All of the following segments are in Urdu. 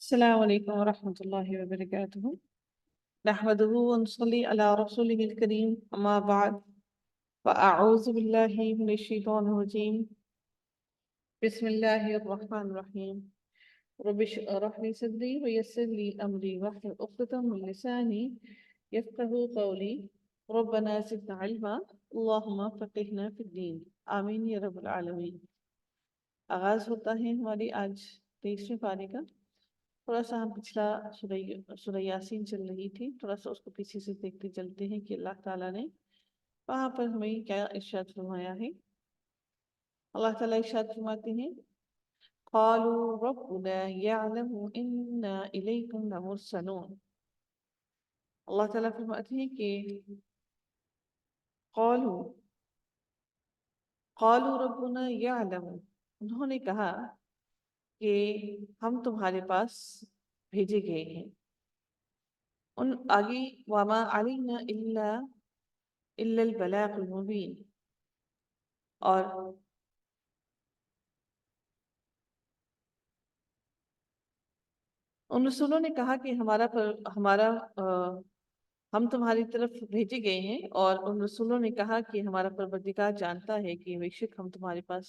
السلام عليكم ورحمة الله وبركاته. نحمده ونصلي على رسوله الكريم، أما بعد، فأعوذ بالله من الشيطان الرجيم. بسم الله الرحمن الرحيم. رب اشرح لي صدري ويسر لي أمري واحلل عقدة من لساني يفقهوا قولي. ربنا زدنا علما اللهم فقهنا في الدين آمين یا رب العالمین. آغاز ہوتا ہے ہماری آج 23ویں پارے کا. تھوڑا سا ہم پچھلا سورہ یاسین چل رہی تھی، تھوڑا سا اس کو پیچھے سے دیکھتے چلتے ہیں کہ اللہ تعالیٰ نے وہاں پر ہمیں کیا ارشاد فرمایا ہے. اللہ تعالیٰ ارشاد فرماتے ہیں قالوا ربنا يعلم إنا إليكم لمرسلون. اللہ تعالیٰ فرماتے ہیں کہ قالوا ربنا يعلم، انہوں نے کہا کہ ہم تمہارے پاس بھیجے گئے ہیں. ان آگے وما علینا الا البلاغ المبین، اور ان رسولوں نے کہا کہ ہم تمہاری طرف بھیجے گئے ہیں، اور ان رسولوں نے کہا کہ ہمارا پروردگار جانتا ہے کہ بے شک ہم تمہارے پاس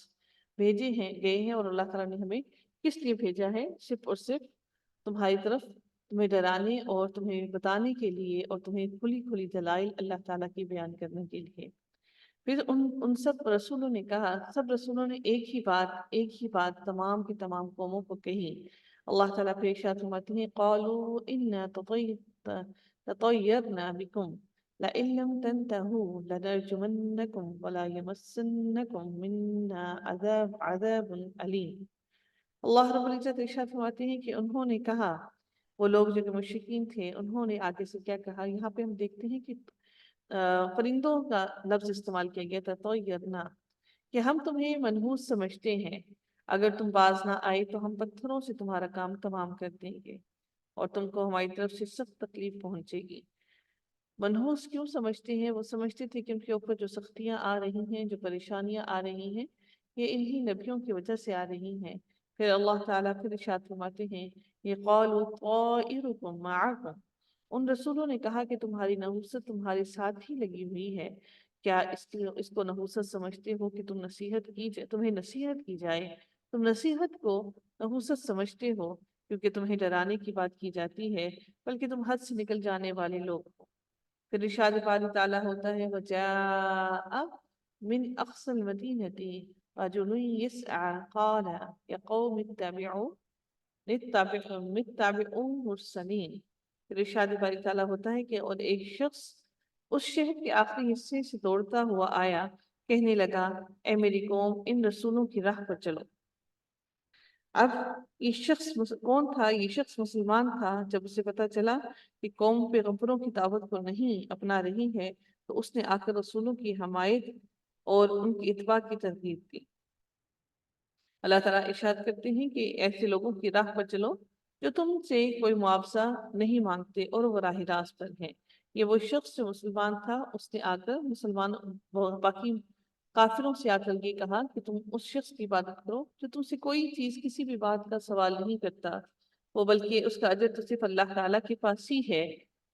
گئے ہیں، اور اللہ تعالیٰ نے ہمیں کس لیے بھیجا ہے؟ صرف اور صرف تمہاری طرف تمہیں ڈرانے اور تمہیں بتانے کے لیے، اور تمہیں کھلی کھلی دلائل اللہ تعالیٰ کی بیان کرنے کے لیے. پھر ان سب رسولوں نے کہا، سب رسولوں نے ایک ہی بات تمام کی تمام قوموں کو کہی. اللہ تعالیٰ پہ ارشاد فرماتے ہیں قالوا انا تطیرنا بکم لئن لم تنتهوا لنرجمنکم ولا یمسنکم منا عذاب علیم. اللہ رب العزت ارشاد فرماتے ہیں کہ انہوں نے کہا، وہ لوگ جو کہ مشرکین تھے، انہوں نے آگے سے کیا کہا. یہاں پہ ہم دیکھتے ہیں کہ پرندوں کا لفظ استعمال کیا گیا تھا طیرنا، کہ ہم تمہیں منحوس سمجھتے ہیں، اگر تم باز نہ آئے تو ہم پتھروں سے تمہارا کام تمام کر دیں گے اور تم کو ہماری طرف سے سخت تکلیف پہنچے گی. منحوس کیوں سمجھتے ہیں؟ وہ سمجھتے تھے کہ ان کے اوپر جو سختیاں آ رہی ہیں، جو پریشانیاں آ رہی ہیں، یہ انہی نبیوں کی وجہ سے آ رہی ہیں. پھر اللہ تعالیٰ پھر ارشاد فرماتے ہیں یہ قالوا طائرکم معکم، ان رسولوں نے کہا کہ تمہاری نحوست تمہارے ساتھ ہی لگی ہوئی ہے. کیا اس کو نحوست سمجھتے ہو کہ تمہیں نصیحت کی جائے؟ تم نصیحت کو نحوست سمجھتے ہو کیونکہ تمہیں ڈرانے کی بات کی جاتی ہے، بلکہ تم حد سے نکل جانے والے لوگ ہو. پھر ارشاد باری تعالیٰ ہوتا ہے وَجَاءَ مِنْ أَقْصَى الْمَدِينَةِ رَجُلٌ يَسْعَى قَالَ يَا قَوْمِ اتَّبِعُوا مُرْسَلِينَ. پھر ارشاد باری تعالیٰ ہوتا ہے کہ اور ایک شخص اس شہر کے آخری حصے سے دوڑتا ہوا آیا، کہنے لگا اے میری قوم، ان رسولوں کی راہ پر چلو. اب یہ شخص کون تھا؟ یہ شخص مسلمان تھا. جب اسے پتا چلا کہ قوم پیغمبروں کی دعوت کو نہیں اپنا رہی ہے تو اس نے آ کر رسولوں کی حمایت اور ان کی اتباع کی ترغیب دی. اللہ تعالیٰ ارشاد کرتے ہیں کہ ایسے لوگوں کی راہ پر چلو جو تم سے کوئی معاوضہ نہیں مانگتے اور وہ راہ راست پر ہیں. یہ وہ شخص جو مسلمان تھا، اس نے آ کر باقی کافروں سے آ کر یہ کہا کہ تم اس شخص کی عبادت کرو جو تم سے کوئی چیز، کسی بھی بات کا سوال نہیں کرتا، وہ بلکہ اس کا اجر تو صرف اللہ تعالیٰ کے پاس ہی ہے،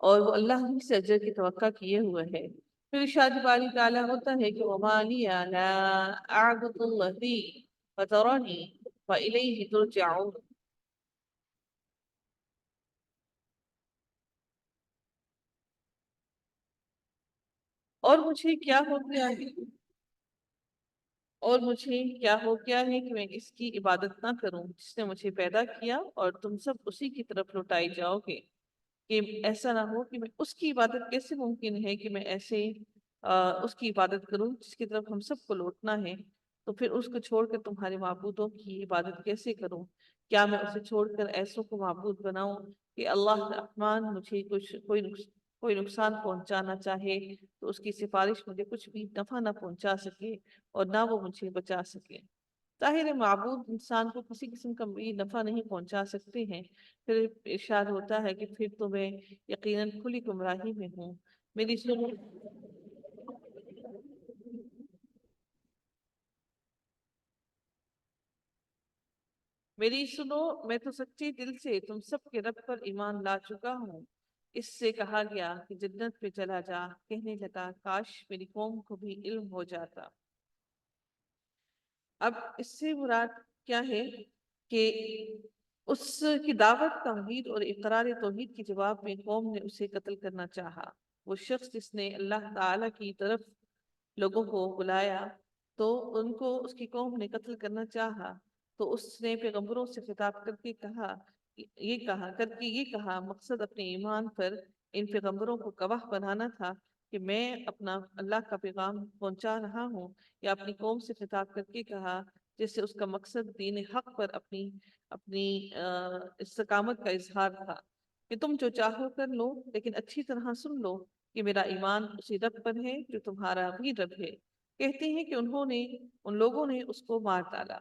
اور وہ اللہ ہی سے اجر کی توقع کیے ہوئے ہے. پھر ارشاد باری تعالیٰ ہوتا ہے کہ وَمَا لِيَ لَا أَعْبُدُ الَّذِي فَطَرَنِي وَإِلَيْهِ تُرْجَعُونَ. اور مجھے کیا ہو گیا ہے کہ میں اس کی عبادت نہ کروں جس نے مجھے پیدا کیا، اور تم سب اسی کی طرف لوٹائے جاؤ گے. کہ ایسا نہ ہو کہ میں اس کی عبادت کیسے ممکن ہے کہ میں ایسے اس کی عبادت کروں جس کی طرف ہم سب کو لوٹنا ہے. تو پھر اس کو چھوڑ کر تمہارے معبودوں کی عبادت کیسے کروں؟ کیا میں اسے چھوڑ کر ایسوں کو معبود بناؤں کہ اللہ الرحمن مجھے کوئی نقصان پہنچانا چاہے تو اس کی سفارش مجھے کچھ بھی نفع نہ پہنچا سکے اور نہ وہ مجھے بچا سکے؟ ظاہر معبود انسان کو کسی قسم کا بھی نفع نہیں پہنچا سکتے ہیں. پھر ارشاد ہوتا ہے کہ پھر تو میں یقیناً کھلی گمراہی میں ہوں. میری سنو میری سنو، میں تو سچے دل سے تم سب کے رب پر ایمان لا چکا ہوں۔ اس سے کہا گیا کہ جنت میں چلا جا، کہنے لگا کاش میری قوم کو بھی علم ہو جاتا۔ اب اس سے مراد کیا ہے کہ اس کی دعوت توحید اور اقرار توحید کے جواب میں قوم نے اسے قتل کرنا چاہا۔ وہ شخص جس نے اللہ تعالی کی طرف لوگوں کو بلایا تو ان کو اس کی قوم نے قتل کرنا چاہا، تو اس نے پیغمبروں سے خطاب کر کے کہا مقصد اپنے ایمان پر ان پیغمبروں کو گواہ بنانا تھا کہ میں اپنا اللہ کا پیغام پہنچا رہا ہوں، یا اپنی قوم سے خطاب کر کے کہا جس سے اس کا مقصد دین حق پر اپنی استقامت کا اظہار تھا کہ تم جو چاہو کر لو، لیکن اچھی طرح سن لو کہ میرا ایمان اسی رب پر ہے جو تمہارا بھی رب ہے۔ کہتے ہیں کہ ان لوگوں نے اس کو مار ڈالا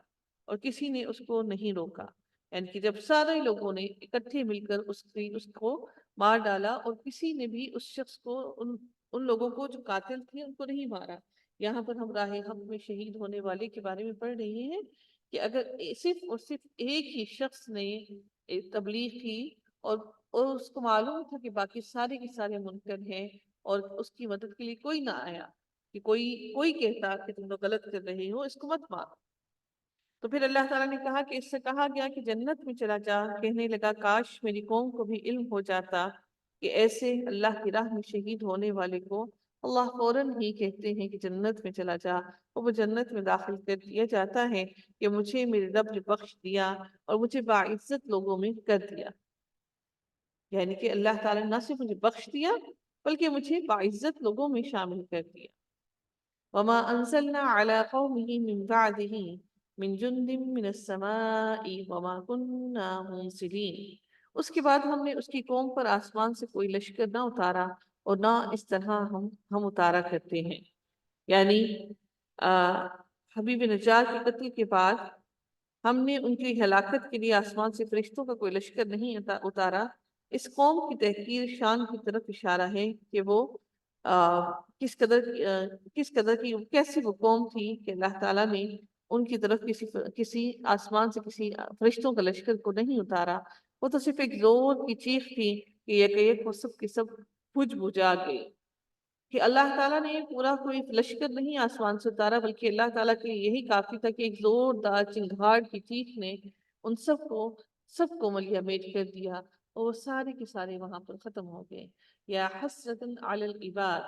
اور کسی نے اس کو نہیں روکا، یعنی کہ جب سارے لوگوں نے اکٹھے مل کر اس کو مار ڈالا اور کسی نے بھی اس شخص کو ان لوگوں کو جو قاتل تھے ان کو نہیں مارا۔ یہاں پر ہم راہ حق میں شہید ہونے والے کے بارے میں پڑھ رہے ہیں کہ اگر صرف اور صرف ایک ہی شخص نے تبلیغ کی اور اس کو معلوم تھا کہ باقی سارے کے سارے منکر ہیں اور اس کی مدد کے لیے کوئی نہ آیا، کہ کوئی کہتا کہ تم لوگ غلط کر رہے ہو، اس کو مت مارو، تو پھر اللہ تعالیٰ نے کہا کہ اس سے کہا گیا کہ جنت میں چلا جا، کہنے لگا کاش میری قوم کو بھی علم ہو جاتا کہ ایسے اللہ کی راہ میں شہید ہونے والے کو اللہ فوراً ہی کہتے ہیں کہ جنت میں چلا جا، اور وہ جنت میں داخل کر دیا جاتا ہے کہ مجھے میرے رب نے بخش دیا اور مجھے باعزت لوگوں میں کر دیا۔ یعنی کہ اللہ تعالیٰ نے نہ صرف مجھے بخش دیا بلکہ مجھے باعزت لوگوں میں شامل کر دیا۔ وما انزلنا على قومه من بعده من جند من السماء وما كنا منزلين۔ اس کے بعد ہم نے اس کی قوم پر آسمان سے کوئی لشکر نہ اتارا اور نہ اس طرح ہم اتارا کرتے ہیں۔ یعنی حبیب نجار کے قتل کے بعد ہم نے ان کی ہلاکت کے لیے آسمان سے فرشتوں کا کوئی لشکر نہیں اتارا۔ اس قوم کی تحقیر شان کی طرف اشارہ ہے کہ وہ کس قدر کی کیسی وہ قوم تھی کہ اللہ تعالیٰ نے ان کی طرف کسی آسمان سے کسی فرشتوں کا لشکر کو نہیں اتارا۔ وہ تو صرف ایک زور کی چیخ تھی کہ یک وہ سب کے سب بجھ بجھا گئے، کہ اللہ تعالیٰ نے پورا کوئی لشکر نہیں آسمان سے اتارا، بلکہ اللہ تعالیٰ کے یہی کافی تھا کہ ایک زوردار چنگھاڑ کی چیخ نے ان سب کو ملیہ میٹ کر دیا، اور وہ سارے کے سارے وہاں پر ختم ہو گئے۔ یا حسرتاً علی العباد،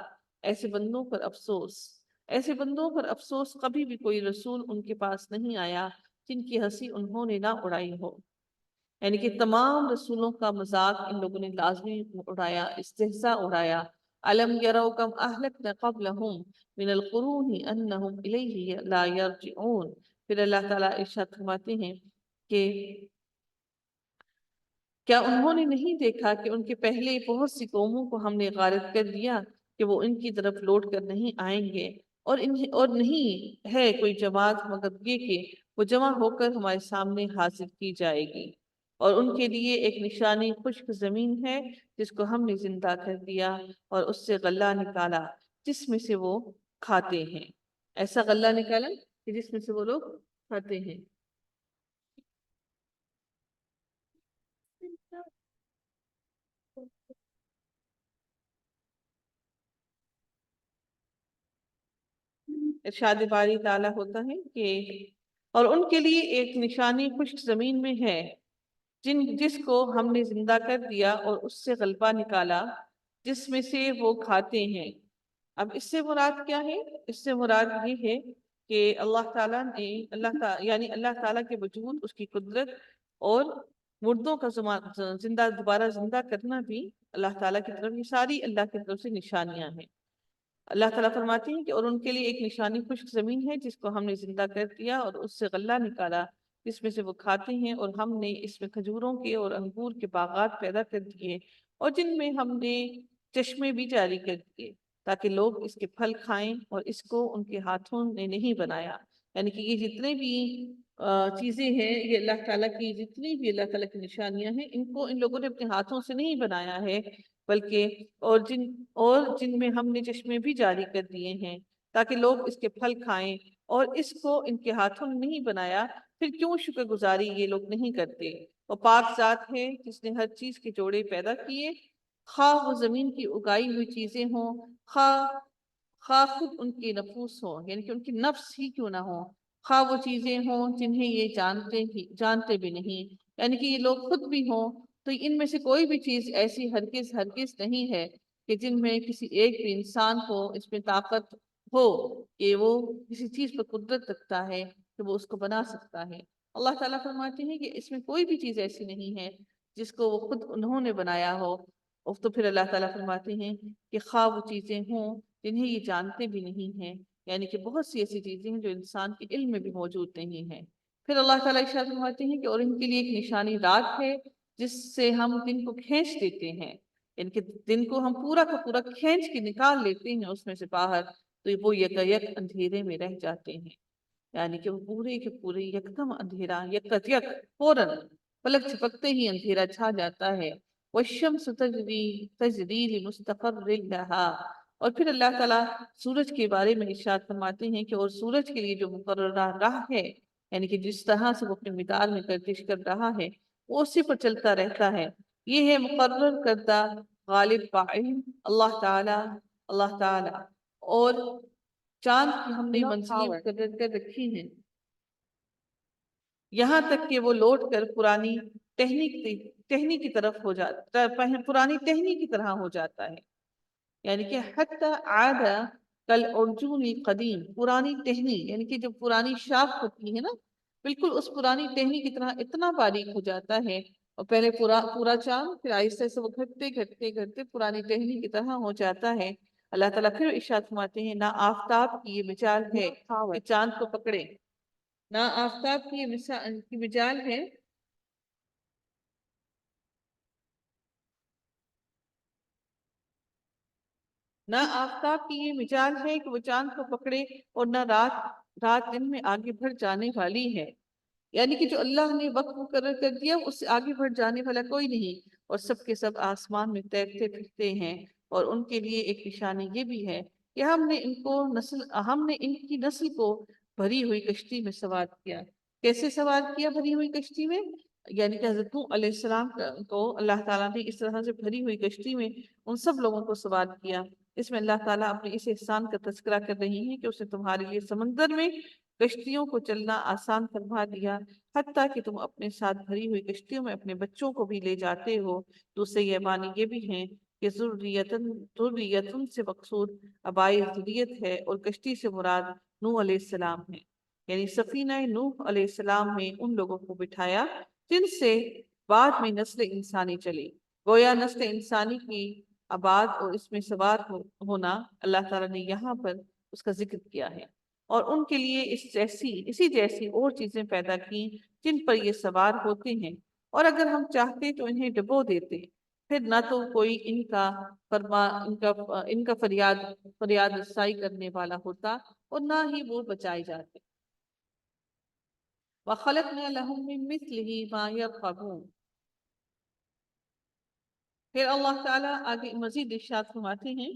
ایسے بندوں پر افسوس، ایسے بندوں پر افسوس، کبھی بھی کوئی رسول ان کے پاس نہیں آیا جن کی ہنسی انہوں نے نہ اڑائی ہو۔ یعنی کہ تمام رسولوں کا مذاق ان لوگوں نے لازمی اڑایا، استہزاء اڑایا۔ علم یرو کم اہلکنا قبلہم من القرون انہم الیہ لا یرجعون۔ پھر اللہ تعالیٰ ارشاد فرماتے ہیں کہ کیا انہوں نے نہیں دیکھا کہ ان کے پہلے بہت سی قوموں کو ہم نے غارت کر دیا کہ وہ ان کی طرف لوٹ کر نہیں آئیں گے، اور نہیں ہے کوئی جماعت مگر یہ کہ وہ جمع ہو کر ہمارے سامنے حاضر کی جائے گی، اور ان کے لیے ایک نشانی خشک زمین ہے جس کو ہم نے زندہ کر دیا اور اس سے غلہ نکالا جس میں سے وہ کھاتے ہیں۔ ایسا غلہ نکالا کہ جس میں سے وہ لوگ کھاتے ہیں۔ ارشاد باری تعالیٰ ہوتا ہے کہ اور ان کے لیے ایک نشانی خشک زمین میں ہے جس کو ہم نے زندہ کر دیا اور اس سے غلبہ نکالا جس میں سے وہ کھاتے ہیں۔ اب اس سے مراد کیا ہے؟ اس سے مراد یہ ہے کہ اللہ تعالیٰ نے یعنی اللہ تعالیٰ کے وجود، اس کی قدرت اور مردوں کا دوبارہ زندہ کرنا بھی اللہ تعالیٰ کی طرف، یہ ساری اللہ کی طرف سے نشانیاں ہیں۔ اللہ تعالیٰ فرماتے ہیں کہ اور ان کے لیے ایک نشانی خشک زمین ہے جس کو ہم نے زندہ کر دیا اور اس سے غلہ نکالا جس میں سے وہ کھاتے ہیں، اور ہم نے اس میں کھجوروں کے اور انگور کے باغات پیدا کر دیے اور جن میں ہم نے چشمے بھی جاری کر دیے تاکہ لوگ اس کے پھل کھائیں، اور اس کو ان کے ہاتھوں نے نہیں بنایا۔ یعنی کہ یہ جتنے بھی چیزیں ہیں، یہ اللہ تعالیٰ کی جتنی بھی اللہ تعالیٰ کی نشانیاں ہیں، ان لوگوں نے اپنے ہاتھوں سے نہیں بنایا ہے، بلکہ اور جن میں ہم نے چشمے بھی جاری کر دیے ہیں تاکہ لوگ اس کے پھل کھائیں، اور اس کو ان کے ہاتھوں نے نہیں بنایا پھر کیوں شکر گزاری یہ لوگ نہیں کرتے؟ وہ پاک ذات ہے جس نے ہر چیز کے جوڑے پیدا کیے، خواہ وہ زمین کی اگائی ہوئی چیزیں ہوں، خواہ خود ان کے نفوس ہوں، یعنی کہ ان کی نفس ہی کیوں نہ ہو، خواہ وہ چیزیں ہوں جنہیں یہ جانتے بھی نہیں، یعنی کہ یہ لوگ خود بھی ہوں، تو ان میں سے کوئی بھی چیز ایسی ہرگز نہیں ہے کہ جن میں کسی ایک بھی انسان کو اس میں طاقت ہو کہ وہ کسی چیز پر قدرت رکھتا ہے کہ وہ اس کو بنا سکتا ہے۔ اللہ تعالیٰ فرماتے ہیں کہ اس میں کوئی بھی چیز ایسی نہیں ہے جس کو وہ خود انہوں نے بنایا ہو۔ اور تو پھر اللہ تعالیٰ فرماتے ہیں کہ خواہ وہ چیزیں ہوں جنہیں یہ جانتے بھی نہیں ہیں، یعنی کہ بہت سی ایسی چیزیں ہیں جو انسان کے علم میں بھی موجود نہیں ہیں۔ پھر اللہ تعالیٰ ارشاد فرماتے ہیں کہ اور ان کے لیے ایک نشانی رات ہے جس سے ہم دن کو کھینچ دیتے ہیں، یعنی کہ دن کو ہم پورا کا پورا کھینچ کے نکال لیتے ہیں اس میں سے باہر، تو وہ یکایک اندھیرے میں رہ جاتے ہیں، یعنی کہ وہ پورے کے پورے یکدم اندھیرا یک فوراً پلک جھپکتے ہی اندھیرا چھا جاتا ہے۔ والشمس تجری لمستقر لها، اور پھر اللہ تعالیٰ سورج کے بارے میں ارشاد فرماتے ہیں کہ اور سورج کے لیے جو مقررہ راہ ہے، یعنی کہ جس طرح سے وہ اپنے مدار میں گردش کر رہا ہے وہ اسی پر چلتا رہتا ہے، یہ ہے مقرر کردہ غالب فاعل اللہ تعالی۔ اور چاند کی ہم نے منزلیں مقرر کر رکھی ہیں یہاں تک کہ وہ لوٹ کر پرانی ٹہنی کی طرف ہو جاتا ہے، پرانی ٹہنی کی طرح ہو جاتا ہے، یعنی کہ حتی عاد کل ارجون قدیم، پرانی ٹہنی یعنی کہ جو پرانی شاخ ہوتی ہے نا، بالکل اس پرانی ٹہنی کی طرح اتنا باریک ہو جاتا ہے، اور پہلے پورا چاند، پھر آہستہ سے وہ گھٹتے پرانی ٹہنی کی طرح ہو جاتا ہے۔ اللہ تعالیٰ پھر ارشاد فرماتے ہیں نہ آفتاب کی یہ مثال ہے کہ چاند کو پکڑے، نہ آفتاب کی یہ مثال ہے نہ آفتاب کی یہ مجال ہے کہ وہ چاند کو پکڑے، اور نہ رات دن میں آگے بڑھ جانے والی ہے، یعنی کہ جو اللہ نے وقت مقرر کر دیا اس سے آگے بڑھ جانے والا کوئی نہیں، اور سب کے سب آسمان میں تیرتے پھرتے ہیں۔ اور ان کے لیے ایک نشانی یہ بھی ہے کہ ہم نے ان کی نسل کو بھری ہوئی کشتی میں سوار کیا۔ کیسے سوار کیا بھری ہوئی کشتی میں؟ یعنی کہ حضرت نوح علیہ السلام کو اللہ تعالیٰ نے اس طرح سے بھری ہوئی کشتی میں ان سب لوگوں کو سوار کیا۔ اس میں اللہ تعالیٰ اپنے اس احسان کا تذکرہ کر رہی ہیں کہ اس نے تمہارے لیے سمندر میں کشتیوں کو چلنا آسان فرما دیا، حتیٰ کہ تم اپنے ساتھ بھری ہوئی کشتیوں میں اپنے بچوں کو بھی لے جاتے ہو۔ دوسرے یہ معنی یہ بھی ہیں کہ ذریتن سے مقصود ابائی ذریت ہے، اور کشتی سے مراد نوح علیہ السلام ہے، یعنی سفینہ نوح علیہ السلام میں ان لوگوں کو بٹھایا جن سے بعد میں نسل انسانی چلی۔ گویا نسل انسانی کی آباد اور اس میں سوار ہونا اللہ تعالیٰ نے یہاں پر اس کا ذکر کیا ہے، اور ان کے لیے اسی جیسی اور چیزیں پیدا کی جن پر یہ سوار ہوتے ہیں، اور اگر ہم چاہتے تو انہیں ڈبو دیتے، پھر نہ تو کوئی ان کا فریاد رسائی کرنے والا ہوتا، اور نہ ہی وہ بچائے جاتے۔ وَخَلَقْنَا لَهُم مِّن مِّثْلِهِ مَا يَرْكَبُونَ، پھر اللہ تعالیٰ آگے مزید ارشاد فرماتے ہیں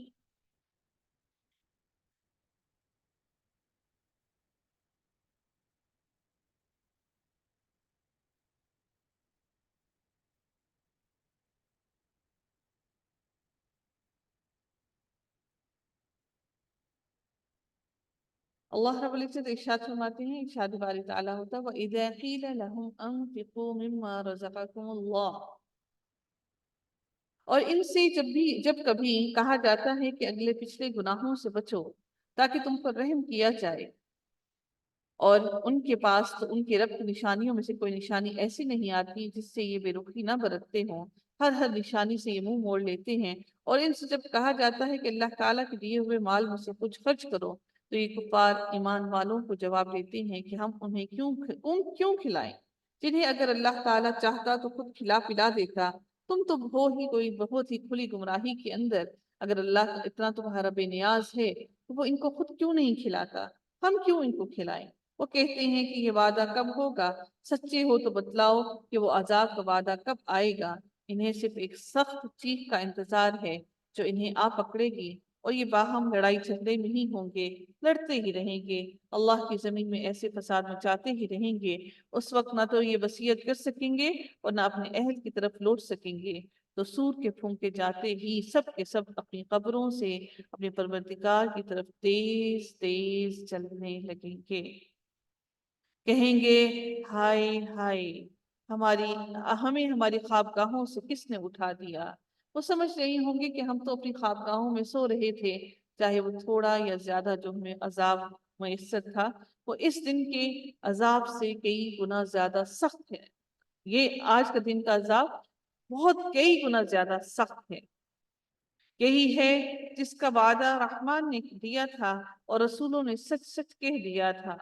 اللہ رب العزت ارشاد فرماتے ہیں، ارشاد باری تعالیٰ ہوتا ہے وَإِذَا قِيلَ لَهُمْ أَنفِقُوا مِمَّا رَزَقَكُمُ اللَّهُ، اور ان سے جب کبھی کہا جاتا ہے کہ اگلے پچھلے گناہوں سے بچو تاکہ تم پر رحم کیا جائے، اور ان کے پاس تو ان کے رب کی نشانیوں میں سے کوئی نشانی ایسی نہیں آتی جس سے یہ بے رخی نہ برتتے ہوں، ہر نشانی سے یہ منہ موڑ لیتے ہیں، اور ان سے جب کہا جاتا ہے کہ اللہ تعالیٰ کے دیے ہوئے مال میں سے کچھ خرچ کرو تو یہ کفار ایمان والوں کو جواب دیتے ہیں کہ ہم انہیں کیوں کھلائیں جنہیں اگر اللہ تعالیٰ چاہتا تو خود کھلا پلا دیتا، تم تو کوئی بہت ہی کھلی گمراہی کے اندر، اگر اللہ اتنا تمہارا بے نیاز ہے تو وہ ان کو خود کیوں نہیں کھلاتا، ہم کیوں ان کو کھلائیں۔ وہ کہتے ہیں کہ یہ وعدہ کب ہوگا، سچے ہو تو بتلاؤ کہ وہ عذاب کا وعدہ کب آئے گا، انہیں صرف ایک سخت چیخ کا انتظار ہے جو انہیں آ پکڑے گی، اور یہ باہم لڑائی جھگڑے میں ہی ہوں گے، لڑتے ہی رہیں گے، اللہ کی زمین میں ایسے فساد مچاتے ہی رہیں گے۔ اس وقت نہ تو یہ وصیت کر سکیں گے اور نہ اپنے اہل کی طرف لوٹ سکیں گے۔ تو سور کے پھونکے جاتے ہی سب کے سب اپنی قبروں سے اپنے پروردگار کی طرف تیز تیز چلنے لگیں گے، کہیں گے ہائے ہائے، ہمیں ہماری خوابگاہوں سے کس نے اٹھا دیا۔ وہ سمجھ رہی ہوں گی کہ ہم تو اپنی خوابگاہوں میں سو رہے تھے، چاہے وہ تھوڑا یا زیادہ جو ہمیں عذاب میسر تھا وہ اس دن کے عذاب سے کئی گنا زیادہ سخت ہے۔ یہ آج کا دن کا عذاب بہت کئی گنا زیادہ سخت ہے۔ یہی ہے جس کا وعدہ رحمان نے دیا تھا اور رسولوں نے سچ سچ کہہ دیا تھا۔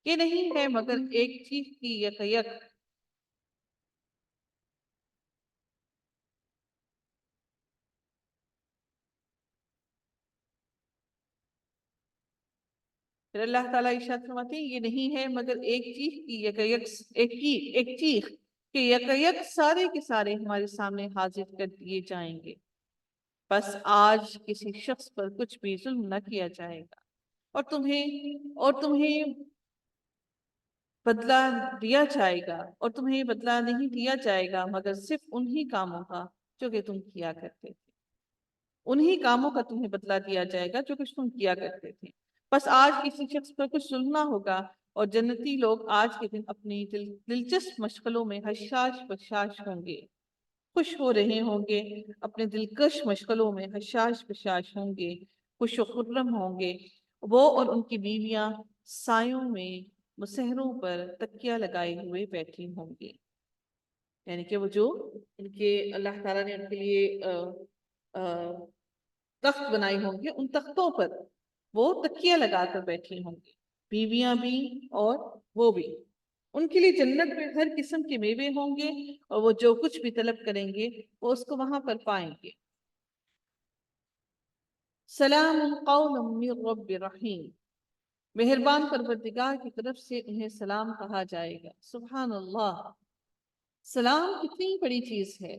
یہ نہیں ہے مگر ایک چیز کی یک یک۔ پھر اللہ تعالیٰ ارشاد فرماتے ہیں یہ نہیں ہے مگر ایک چیز کی یک یک، ایک چیز کہ یک یک سارے کے سارے ہمارے سامنے حاضر کر دیے جائیں گے۔ بس آج کسی شخص پر کچھ بھی ظلم نہ کیا جائے گا اور تمہیں بدلہ دیا جائے گا، اور تمہیں بدلہ نہیں دیا جائے گا مگر صرف انہی کاموں کا جو کہ تم کیا کرتے تھے۔ انہی کاموں کا تمہیں بدلہ دیا جائے گا جو کچھ تم کیا کرتے تھے۔ بس آج کسی شخص پر کچھ ظلم نہ ہوگا، اور جنتی لوگ آج کے دن اپنی دلچسپ مشغلوں میں حشاش بشاش ہوں گے، خوش ہو رہے ہوں گے، اپنے دلکش مشغلوں میں حشاش بشاش ہوں گے، خوش و خرم ہوں گے۔ وہ اور ان کی بیویاں سایوں میں مسہروں پر تکیہ لگائے ہوئے بیٹھی ہوں گی، یعنی کہ وہ جو ان کے اللہ تعالیٰ نے ان کے لیے تخت بنائے ہوں گے، ان تختوں پر وہ تکیہ لگا کر بیٹھی ہوں گی، بیویاں بھی اور وہ بھی۔ ان کے لیے جنت میں ہر قسم کے میوے ہوں گے، اور وہ جو کچھ بھی طلب کریں گے وہ اس کو وہاں پر پائیں گے۔ سلام قول من رب رحیم، مہربان پروردگار کی طرف سے انہیں سلام کہا جائے گا۔ سبحان اللہ، سلام کتنی بڑی چیز ہے۔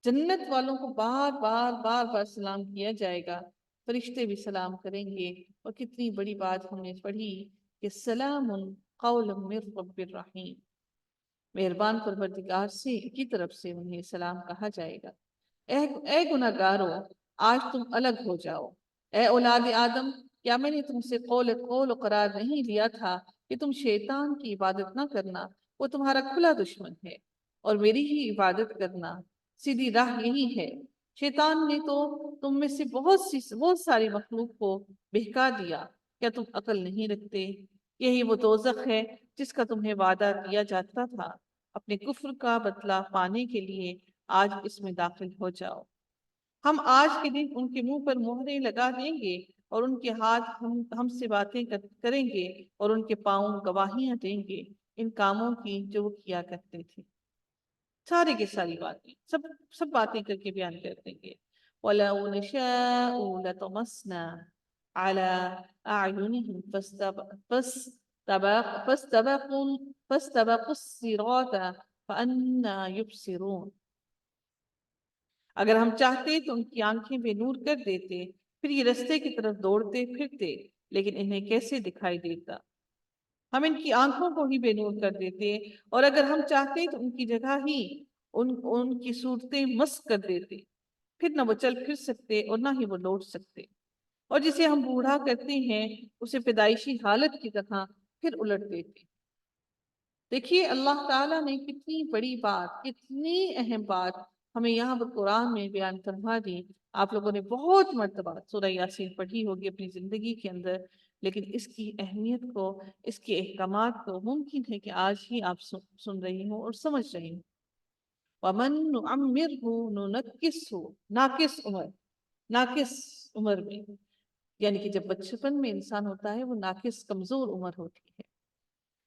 جنت والوں کو بار بار بار بار سلام کیا جائے گا، فرشتے بھی سلام کریں گے۔ اور کتنی بڑی بات ہم نے پڑھی کہ سلام قول من رب الرحیم، مہربان پروردگار سے کی طرف سے انہیں سلام کہا جائے گا۔ اے گناہگارو، آج تم الگ ہو جاؤ۔ اے اولاد آدم، کیا میں نے تم سے قول قرار نہیں لیا تھا کہ تم شیطان کی عبادت نہ کرنا، وہ تمہارا کھلا دشمن ہے، اور میری ہی عبادت کرنا، سیدھی راہ یہی ہے۔ شیطان نے تو تم میں سے بہت ساری مخلوق کو بہکا دیا، کیا تم عقل نہیں رکھتے؟ یہی وہ دوزخ ہے جس کا تمہیں وعدہ دیا جاتا تھا، اپنے کفر کا بدلہ پانے کے لیے آج اس میں داخل ہو جاؤ۔ ہم آج کے دن ان کے منہ پر مہریں لگا دیں گے، اور ان کے ہاتھ ہم سے باتیں کریں گے، اور ان کے پاؤں گواہیاں دیں گے ان کاموں کی جو وہ کیا کرتے تھے۔ سارے کی ساری باتیں، سب باتیں کر کے بیان کر دیں گے۔ وَلَوْ نَشَاءُ لَطَمَسْنَا عَلَىٰ أَعْيُنِهِمْ فَاسْتَبَقُوا الصِّرَاطَ فَأَنَّىٰ يُبْصِرُونَ، اگر ہم چاہتے تو ان کی آنکھیں بے نور کر دیتے، پھر یہ رستے کی طرف دوڑتے پھرتے، لیکن انہیں کیسے دکھائی دیتا۔ ہم ان کی آنکھوں کو ہی بے نور کر دیتے، اور اگر ہم چاہتے تو ان کی جگہ ہی ان کی صورتیں مسخ کر دیتے، پھر نہ وہ چل پھر سکتے اور نہ ہی وہ لوٹ سکتے۔ اور جسے ہم بوڑھا کرتے ہیں اسے پیدائشی حالت کی طرح پھر الٹ دیتے۔ دیکھیے اللہ تعالیٰ نے کتنی بڑی بات، کتنی اہم بات ہمیں یہاں پر قرآن میں بیان فرما دی۔ آپ لوگوں نے بہت مرتبہ سورہ یاسین پڑھی ہوگی اپنی زندگی کے اندر، لیکن اس کی اہمیت کو، اس کے احکامات کو ممکن ہے کہ آج ہی آپ سن رہی ہوں اور سمجھ رہی ہوں۔ وَمَن نُعَمِّرْهُ نُنَكِّسْهُ، ناقص عمر میں، یعنی کہ جب بچپن میں انسان ہوتا ہے وہ ناقص کمزور عمر ہوتی ہے۔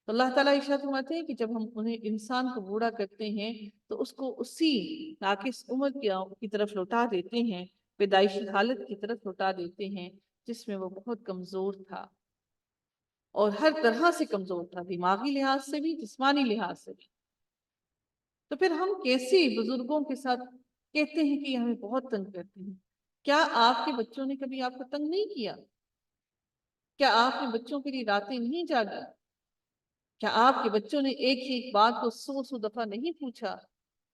تو اللہ تعالیٰ ارشاد فرماتے ہیں کہ جب ہم انسان کو بوڑھا کرتے ہیں تو اس کو اسی ناقص عمر کی طرف لوٹا دیتے ہیں، پیدائشی حالت کی طرف لوٹا دیتے ہیں جس میں وہ بہت کمزور تھا، اور ہر طرح سے کمزور تھا، دماغی لحاظ سے بھی، جسمانی لحاظ سے بھی۔ تو پھر ہم کیسے بزرگوں کے ساتھ کہتے ہیں کہ یہ ہمیں بہت تنگ کرتے ہیں؟ کیا آپ کے بچوں نے کبھی آپ کو تنگ نہیں کیا؟ کیا آپ نے بچوں کے لیے راتیں نہیں جاگی؟ کیا آپ کے بچوں نے ایک ہی ایک بات کو 100 دفعہ نہیں پوچھا؟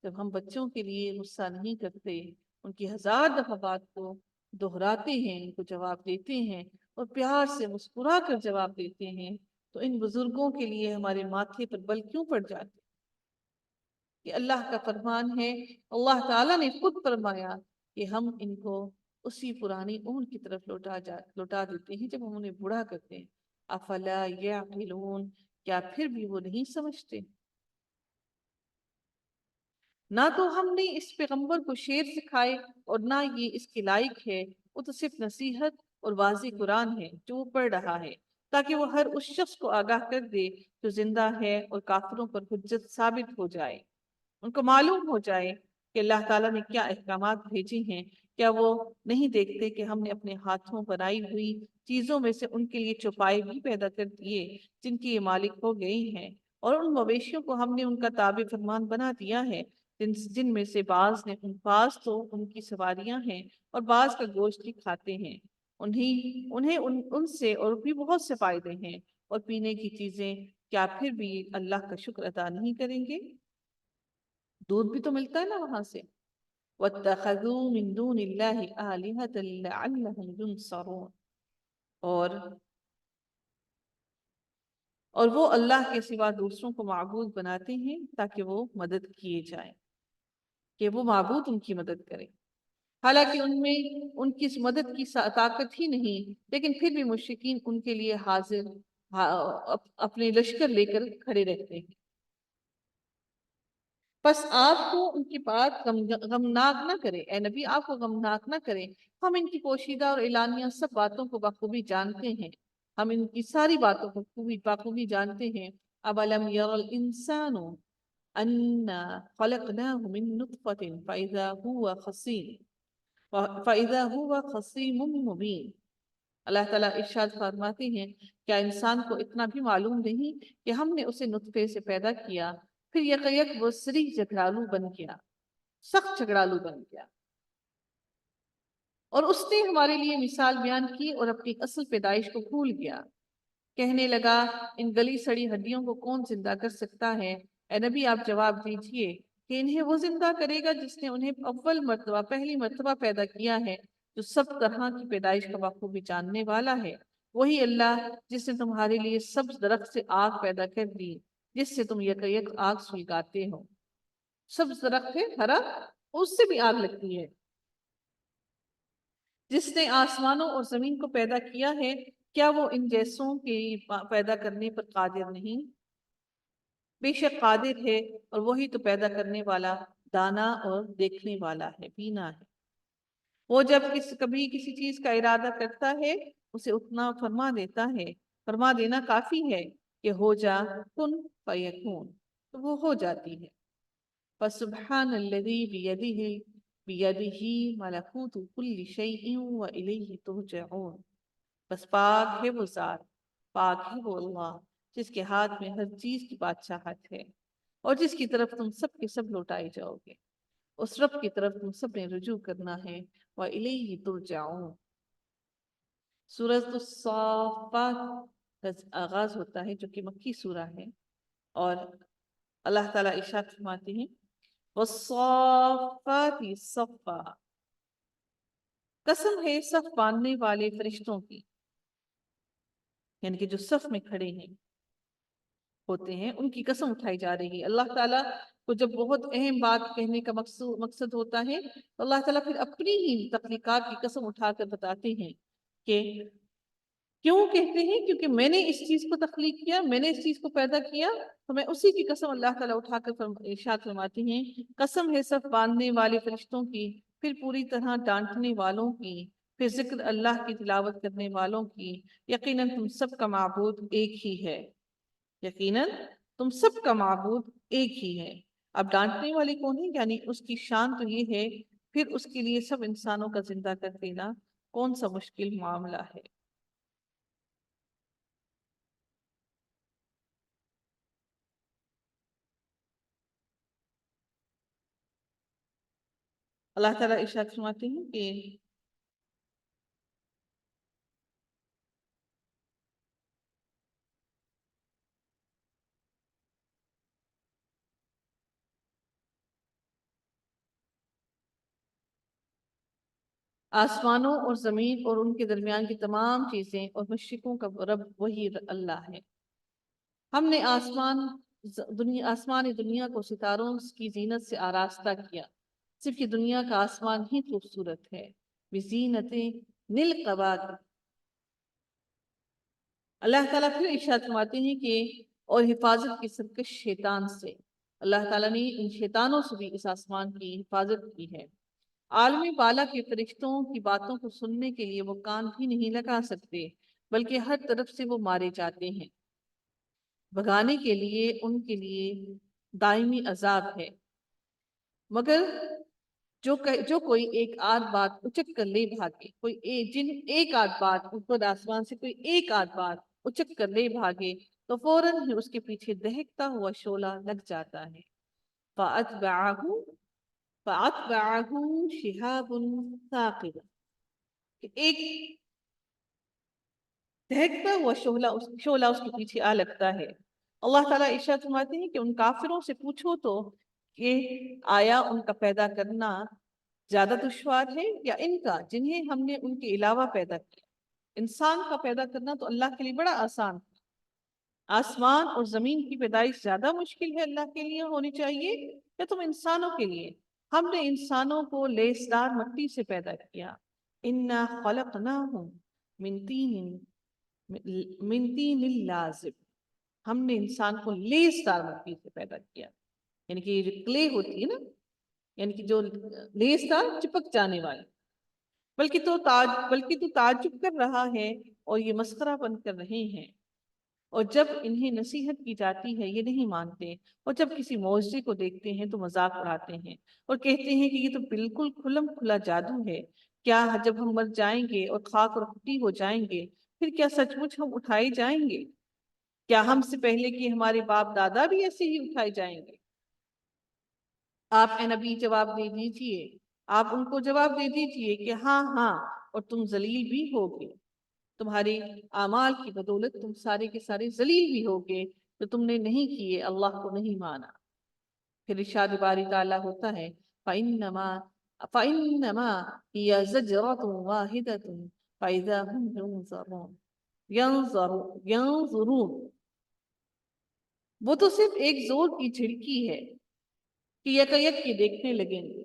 جب ہم بچوں کے لیے غصہ نہیں کرتے، ان کی 1000 دفعہ بات کو دہراتے ہیں، ان کو جواب دیتے ہیں اور پیار سے مسکرا کر جواب دیتے ہیں، تو ان بزرگوں کے لیے ہمارے ماتھے پر بل کیوں پڑ جاتے؟ یہ اللہ کا فرمان ہے۔ اللہ تعالیٰ نے خود فرمایا کہ ہم ان کو اسی پرانی عمر کی طرف لوٹا دیتے ہیں جب ہم انہیں بوڑھا کرتے ہیں۔ افلا یعقلون، کیا پھر بھی وہ نہیں سمجھتے؟ نہ تو ہم نے اس پیغمبر کو شعر سکھائے اور نہ یہ اس کے لائق ہے، وہ تو صرف نصیحت اور واضح قرآن ہے جو وہ پڑھ رہا ہے، تاکہ وہ ہر اس شخص کو آگاہ کر دے جو زندہ ہے اور کافروں پر حجت ثابت ہو جائے۔ ان کو معلوم ہو جائے کہ اللہ تعالیٰ نے کیا احکامات بھیجے ہیں۔ کیا وہ نہیں دیکھتے کہ ہم نے اپنے ہاتھوں بنائی ہوئی چیزوں میں سے ان کے لیے چوپائے بھی پیدا کر دیے جن کی یہ مالک ہو گئے ہیں، اور ان مویشیوں کو ہم نے ان کا تابع فرمان بنا دیا ہے جن میں سے بعض تو ان کی سواریاں ہیں اور بعض کا گوشت بھی کھاتے ہیں۔ انہیں ان سے اور بھی بہت سے فائدے ہیں، اور پینے کی چیزیں، کیا پھر بھی اللہ کا شکر ادا نہیں کریں گے؟ دودھ بھی تو ملتا ہے نا وہاں سے۔ وَاتَّخَذُوا مِن دُونِ اللَّهِ آلِهَةً لَعَلَّهُمْ يُنصَرُونَ، اور وہ اللہ کے سوا دوسروں کو معبود بناتے ہیں تاکہ وہ مدد کیے جائیں، کہ وہ معبود ان کی مدد کرے، حالانکہ ان میں ان کی اس مدد کی طاقت ہی نہیں، لیکن پھر بھی مشرکین ان کے لیے حاضر اپنے لشکر لے کر کھڑے رہتے ہیں۔ بس آپ کو ان کی بات غمناک نہ کرے، اے نبی آپ کو غمناک نہ کرے، ہم ان کی پوشیدہ اور اعلانیہ سب باتوں کو بخوبی جانتے ہیں، ہم ان کی ساری باتوں کو بخوبی جانتے ہیں۔ اَوَلَمْ يَرَ الْإِنسَانُ أَنَّا خَلَقْنَاهُ مِن نُطْفَةٍ فَإِذَا هُوَ خَصِيمٌ مُبِينٌ۔ اللہ تعالیٰ ارشاد فرماتے ہیں، کیا انسان کو اتنا بھی معلوم نہیں کہ ہم نے اسے نطفے سے پیدا کیا، پھر یکیک وہ صریح جھگڑالو بن گیا، سخت جھگڑالو بن گیا، اور اس نے ہمارے لیے مثال بیان کی اور اپنی اصل پیدائش کو بھول گیا۔ کہنے لگا ان گلی سڑی ہڈیوں کو کون زندہ کر سکتا ہے؟ اے نبی آپ جواب دیجئے کہ انہیں وہ زندہ کرے گا جس نے انہیں پہلی مرتبہ پیدا کیا ہے، جو سب طرح کی پیدائش کا بخوبی جاننے والا ہے۔ وہی اللہ جس نے تمہارے لیے سبز درخت سے آگ پیدا کر دی جس سے تم یک یک آگ سلگاتے ہو۔ سبز درخت ہے ہرا، اس سے بھی آگ لگتی ہے۔ جس نے آسمانوں اور زمین کو پیدا کیا ہے، کیا وہ ان جیسوں کے پیدا کرنے پر قادر نہیں؟ بے شک قادر ہے، اور وہی تو پیدا کرنے والا، دانا اور دیکھنے والا ہے، بینا ہے۔ وہ جب کبھی کسی چیز کا ارادہ کرتا ہے اسے اتنا فرما دیتا ہے، فرما دینا کافی ہے کہ ہو جا، کن فیکون، تو وہ ہو جاتی ہے۔ فسبحان الذی بیدہ ملکوت کل شیء والیہ ترجعون، بس پاک ہے وہ ذات، پاک ہے وہ اللہ جس کے ہاتھ میں ہر چیز کی بادشاہت ہے اور جس کی طرف تم سب کے سب لوٹائے جاؤ گے، اس رب کی طرف تم سب نے رجوع کرنا ہے۔ وَإِلَيْهِ تُرْجَعُونَ۔ سورۃ الصافات کا آغاز ہوتا ہے جو کہ مکی سورہ ہے، اور اللہ تعالیٰ ارشاد فرماتے ہیں وَالصَّافَّاتِ صَفًّا، قسم ہے صف باندھنے والے فرشتوں کی، یعنی کہ جو صف میں کھڑے ہوتے ہیں ان کی قسم اٹھائی جا رہی ہے۔ اللہ تعالیٰ کو جب بہت اہم بات کہنے کا مقصد ہوتا ہے تو اللہ تعالیٰ پھر اپنی ہی تخلیقات کی قسم اٹھا کر بتاتے ہیں کہ کیوں کہتے ہیں، کیونکہ میں نے اس چیز کو تخلیق کیا، میں نے اس چیز کو پیدا کیا، تو میں اسی کی قسم اللہ تعالیٰ اٹھا کر ارشاد فرماتے ہیں قسم ہے صف باندھنے والے فرشتوں کی، پھر پوری طرح ڈانٹنے والوں کی، پھر ذکر اللہ کی تلاوت کرنے والوں کی، یقیناً تم سب کا معبود ایک ہی ہے، یقیناً تم سب کا معبود ایک ہی ہے۔ اب ڈانٹنے والے کون ہیں؟ یعنی اس کی شان تو یہ ہے، پھر اس کے لیے سب انسانوں کا زندہ کر دینا کون سا مشکل معاملہ ہے۔ اللہ تعالیٰ ارشاد فرماتے ہیں کہ آسمانوں اور زمین اور ان کے درمیان کی تمام چیزیں اور مشرقوں کا رب وہی اللہ ہے۔ ہم نے آسمان دنیا کو ستاروں کی زینت سے آراستہ کیا، صرف یہ دنیا کا آسمان ہی خوبصورت ہے۔ بزینت للقواعد۔ اللہ تعالیٰ پھر ارشاد فرماتے ہیں کہ اور حفاظت کی سرکش شیطان سے، اللہ تعالیٰ نے ان شیطانوں سے بھی اس آسمان کی حفاظت کی ہے۔ عالم بالا کے فرشتوں کی باتوں کو سننے کے لیے وہ کان بھی نہیں لگا سکتے، بلکہ ہر طرف سے وہ مارے جاتے ہیں۔ بھگانے کے لیے ان کے لیے دائمی عذاب ہے، مگر جو کوئی ایک آدھ بات اچک کر لے بھاگے، ایک آدھ بات اوپر آسمان سے کوئی ایک آدھ بات اچک کر لے بھاگے تو فوراً ہی اس کے پیچھے دہکتا ہوا شعلہ لگ جاتا ہے۔ فَأَتْبَعَهُ شِهَابٌ ثَاقِبٌ، ایک دہکتا ہوا شعلہ اس کے پیچھے آ لگتا ہے۔ اللہ تعالیٰ ارشاد فرماتے ہیں کہ ان کافروں سے پوچھو تو کہ آیا ان کا پیدا کرنا زیادہ دشوار ہے یا ان کا جنہیں ہم نے ان کے علاوہ پیدا کیا؟ انسان کا پیدا کرنا تو اللہ کے لیے بڑا آسان ہے۔ آسمان اور زمین کی پیدائش زیادہ مشکل ہے اللہ کے لیے ہونی چاہیے یا تم انسانوں کے لیے؟ ہم نے انسانوں کو لیسدار مٹی سے پیدا کیا۔ اِنَّا خَلَقْنَاهُمْ مِن طِینٍ لَازِب، ہم نے انسان کو لیسدار مٹی سے پیدا کیا، یعنی کہ یہ جو کلے ہوتی ہے نا، یعنی کہ جو لیسدار چپک جانے والی۔ بلکہ تو تعجب کر رہا ہے اور یہ مسخرہ بن کر رہے ہیں، اور جب انہیں نصیحت کی جاتی ہے یہ نہیں مانتے، اور جب کسی معجزے کو دیکھتے ہیں تو مذاق اڑاتے ہیں اور کہتے ہیں کہ یہ تو بالکل کھلم کھلا جادو ہے۔ کیا جب ہم مر جائیں گے اور خاک اور مٹی ہو جائیں گے پھر کیا سچ مچ ہم اٹھائے جائیں گے؟ کیا ہم سے پہلے کہ ہمارے باپ دادا بھی ایسے ہی اٹھائے جائیں گے؟ آپ اے نبی جواب دے دیجئے، آپ ان کو جواب دے دیجئے کہ ہاں ہاں، اور تم ذلیل بھی ہوگے، تمہارے اعمال کی بدولت تم سارے کے سارے ذلیل بھی ہوگے تو تم نے نہیں کیے، اللہ کو نہیں مانا۔ پھر ارشاد باری تعالیٰ ہوتا ہے فَإِنَّمَا هِيَ زَجْرَةٌ وَاحِدَةٌ فَإِذَا هُمْ يَنظُرُونَ، وہ تو صرف ایک زور کی جھڑکی ہے کہ یکایک یہ دیکھنے لگیں گے،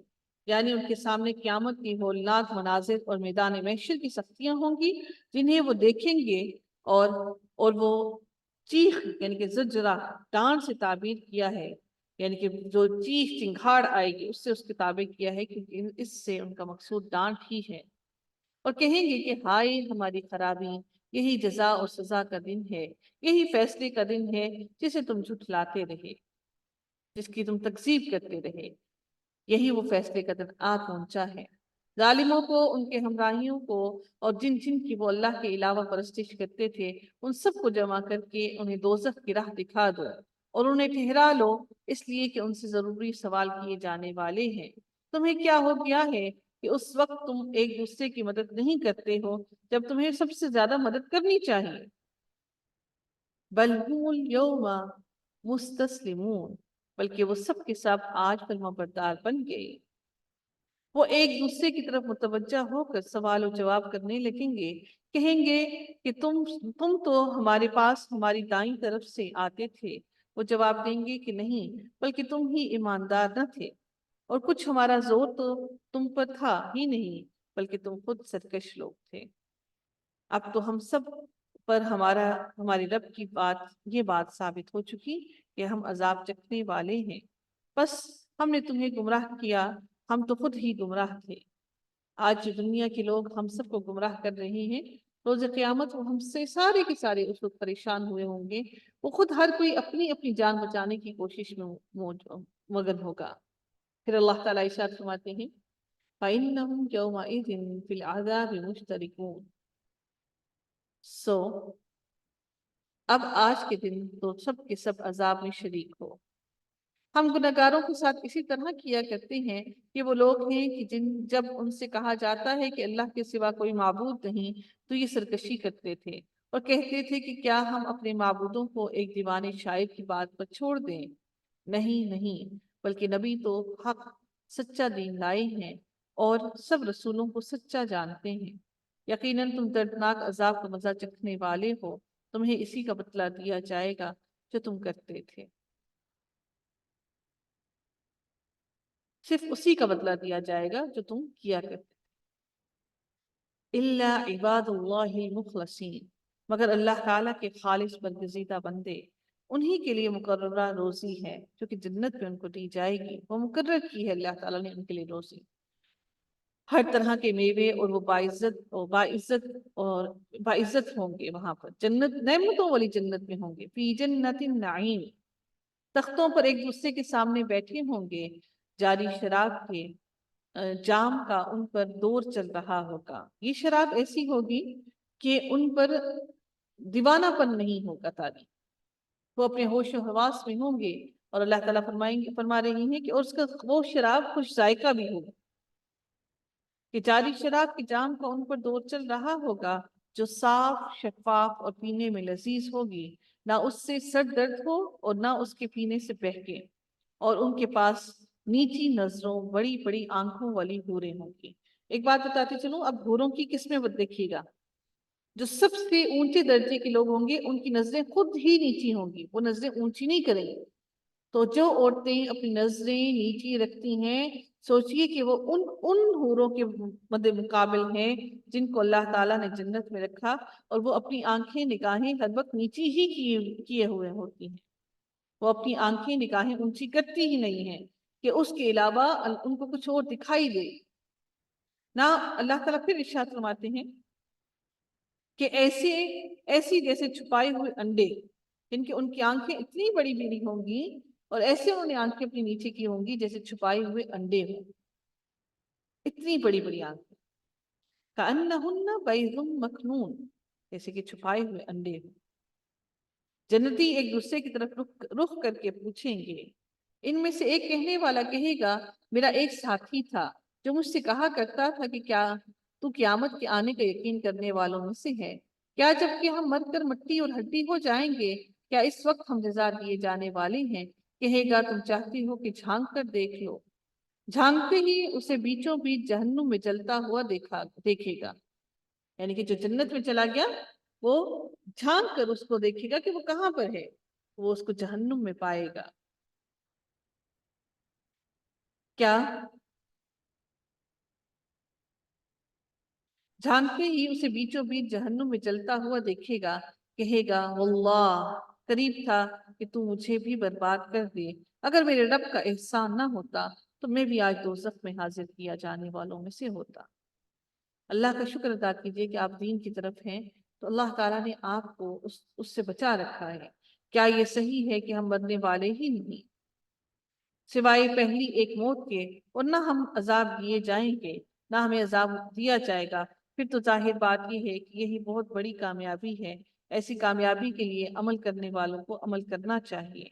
یعنی ان کے سامنے قیامت کی ہولناک مناظر اور میدان محشر کی سختیاں ہوں گی جنہیں وہ دیکھیں گے، اور وہ چیخ یعنی کہ زجرہ ڈانٹ سے تعبیر کیا ہے، یعنی کہ جو چیخ چنگھاڑ آئے گی اس سے اس کے تعبیر کیا ہے، کیونکہ اس سے ان کا مقصود ڈانٹ ہی ہے، اور کہیں گے کہ ہائے ہماری خرابی، یہی جزا اور سزا کا دن ہے، یہی فیصلے کا دن ہے جسے تم جھٹلاتے رہے، جس کی تم تکذیب کرتے رہے، یہی وہ فیصلے کا دن آ پہنچا ہے۔ ظالموں کو، ان کے ہمراہیوں کو، اور جن کی وہ اللہ کے علاوہ پرستش کرتے تھے، ان سب کو جمع کر کے انہیں دوزخ کی راہ دکھا دو اور انہیں ٹھہرا لو، اس لیے کہ ان سے ضروری سوال کیے جانے والے ہیں۔ تمہیں کیا ہو گیا ہے کہ اس وقت تم ایک دوسرے کی مدد نہیں کرتے ہو جب تمہیں سب سے زیادہ مدد کرنی چاہیے؟ بل هم اليوم مستسلمون، بلکہ وہ سب کے سب آج فرما بردار بن گئے۔ وہ ایک دوسرے کی طرف متوجہ ہو کر سوال و جواب کرنے لگیں گے، کہیں گے کہ تم تو ہمارے پاس ہماری دائیں طرف سے آتے تھے۔ وہ جواب دیں گے کہ نہیں، بلکہ تم ہی ایماندار نہ تھے، اور کچھ ہمارا زور تو تم پر تھا ہی نہیں، بلکہ تم خود سرکش لوگ تھے۔ اب تو ہم سب پر ہمارے رب کی یہ بات ثابت ہو چکی کہ ہم عذاب چکھنے والے ہیں، بس ہم نے تمہیں گمراہ کیا، ہم تو خود ہی گمراہ تھے۔ آج دنیا کے لوگ ہم سب کو گمراہ کر رہے ہیں، روز قیامت وہ ہم سے سارے کے سارے اس وقت پریشان ہوئے ہوں گے، وہ خود ہر کوئی اپنی اپنی جان بچانے کی کوشش میں مگن ہوگا۔ پھر اللہ تعالیٰ ارشاد فرماتے ہیں فَإِنَّهُمْ يَوْمَئِذٍ فِي الْعَذَابِ مُشْتَرِكُونَ، اب آج کے دن تو سب کے سب عذاب میں شریک ہو۔ ہم گناہگاروں کے ساتھ اسی طرح کیا کرتے ہیں کہ وہ لوگ ہیں کہ جب ان سے کہا جاتا ہے کہ اللہ کے سوا کوئی معبود نہیں تو یہ سرکشی کرتے تھے اور کہتے تھے کہ کیا ہم اپنے معبودوں کو ایک دیوانے شاعر کی بات پر چھوڑ دیں؟ نہیں نہیں، بلکہ نبی تو حق سچا دین لائے ہیں، اور سب رسولوں کو سچا جانتے ہیں۔ یقیناً تم دردناک عذاب کا مزہ چکھنے والے ہو، تمہیں اسی کا بدلہ دیا جائے گا جو تم کرتے تھے، صرف اسی کا بدلہ دیا جائے گا جو تم کیا کرتے تھے۔ الا عباد اللہ المخلصین، مگر اللہ تعالیٰ کے خالص برگزیدہ بندے، انہی کے لیے مقررہ روزی ہے جو کہ جنت میں ان کو دی جائے گی۔ وہ مقرر کی ہے اللہ تعالیٰ نے ان کے لیے روزی، ہر طرح کے میوے، اور وہ باعزت ہوں گے وہاں پر، جنت نعمتوں والی جنت میں ہوں گے۔ فی جنت النعیم، تختوں پر ایک دوسرے کے سامنے بیٹھے ہوں گے، جاری شراب کے جام کا ان پر دور چل رہا ہوگا۔ یہ شراب ایسی ہوگی کہ ان پر دیوانہ پن نہیں ہوگا تاری، وہ اپنے ہوش و حواس میں ہوں گے، اور اللہ تعالیٰ فرما رہی ہیں کہ اور اس کا وہ شراب خوش ذائقہ بھی ہوگا، کہ جاری شراب کے جام کا ان پر دور چل رہا ہوگا، جو صاف شفاف اور پینے میں لذیذ ہوگی، نہ اس سے سر درد ہو اور نہ اس کے پینے سے بہکے، اور ان کے پاس نیچی نظروں بڑی بڑی آنکھوں والی حوریں ہوں گی۔ ایک بات بتاتی چلوں، اب حوروں کی قسمیں دیکھیے گا، جو سب سے اونچے درجے کے لوگ ہوں گے ان کی نظریں خود ہی نیچی ہوں گی، وہ نظریں اونچی نہیں کریں گی۔ تو جو عورتیں اپنی نظریں نیچی رکھتی ہیں، سوچئے کہ وہ ان حوروں کے مد مقابل ہیں جن کو اللہ تعالیٰ نے جنت میں رکھا، اور وہ اپنی آنکھیں نگاہیں ہر وقت نیچی ہی کیے ہوئے ہوتی ہیں، وہ اپنی آنکھیں نگاہیں اونچی کرتی ہی نہیں ہیں کہ اس کے علاوہ ان کو کچھ اور دکھائی دے نہ۔ اللہ تعالیٰ پھر ارشاد فرماتے ہیں کہ ایسی جیسے چھپائے ہوئے انڈے، جن کی ان کی آنکھیں اتنی بڑی بڑی ہوں گی، اور ایسے انہوں نے آنکھیں اپنی نیچے کی ہوں گی جیسے چھپائے ہوئے انڈے ہوں، اتنی بڑی بڑی آنکھیں، کأنہن بیض مکنون، جیسے کہ چھپائے ہوئے انڈے ہوں۔ جنتی ایک دوسرے کی طرف رخ کر کے پوچھیں گے، ان میں سے ایک کہنے والا کہے گا، میرا ایک ساتھی تھا جو مجھ سے کہا کرتا تھا کہ کیا تو قیامت کے آنے کا یقین کرنے والوں میں سے ہے؟ کیا جب کہ ہم مر کر مٹی اور ہڈی ہو جائیں گے، کیا اس وقت ہم جزا دیے جانے والے ہیں؟ کہے گا، تم چاہتی ہو کہ جھانک کر دیکھ لو۔ جھانکتے ہی اسے بیچوں بیچ جہنم میں جلتا ہوا دیکھے گا، یعنی کہ جو جنت میں چلا گیا وہ جھانک کر اس کو دیکھے گا کہ وہ کہاں پر ہے، وہ اس کو جہنم میں پائے گا۔ کیا جھانکتے ہی اسے بیچوں بیچ جہنم میں جلتا ہوا دیکھے گا، کہے گا، واللہ قریب تھا کہ تو مجھے بھی برباد کر دے، اگر میرے رب کا احسان نہ ہوتا تو میں بھی آج دوزخ میں حاضر کیا جانے والوں میں سے ہوتا۔ اللہ کا شکر ادا کیجئے کہ آپ دین کی طرف ہیں، تو اللہ تعالیٰ نے آپ کو اس سے بچا رکھا ہے۔ کیا یہ صحیح ہے کہ ہم مرنے والے ہی نہیں، سوائے پہلی ایک موت کے، اور نہ ہم عذاب دیے جائیں گے نہ ہمیں عذاب دیا جائے گا؟ پھر تو ظاہر بات یہ ہے کہ یہی بہت بڑی کامیابی ہے۔ ایسی کامیابی کے لیے عمل کرنے والوں کو عمل کرنا چاہیے۔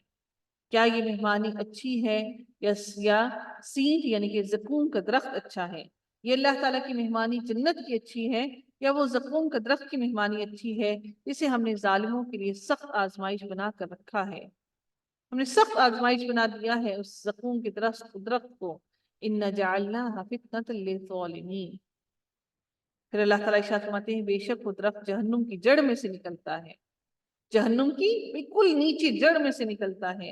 کیا یہ مہمانی اچھی ہے یا سینٹ یعنی کہ زقوم کا درخت اچھا ہے؟ یہ اللہ تعالیٰ کی مہمانی جنت کی اچھی ہے، یا وہ زقوم کا درخت کی مہمانی اچھی ہے جسے ہم نے ظالموں کے لیے سخت آزمائش بنا کر رکھا ہے؟ ہم نے سخت آزمائش بنا دیا ہے اس زقوم کے درخت کو۔ ان جعلناها فتنة للظالمین، پھر اللہ تعالیٰ ارشاد فرماتے ہیں، بے شک وہ درخت جہنم کی جڑ میں سے نکلتا ہے، جہنم کی بالکل نیچے جڑ میں سے نکلتا ہے،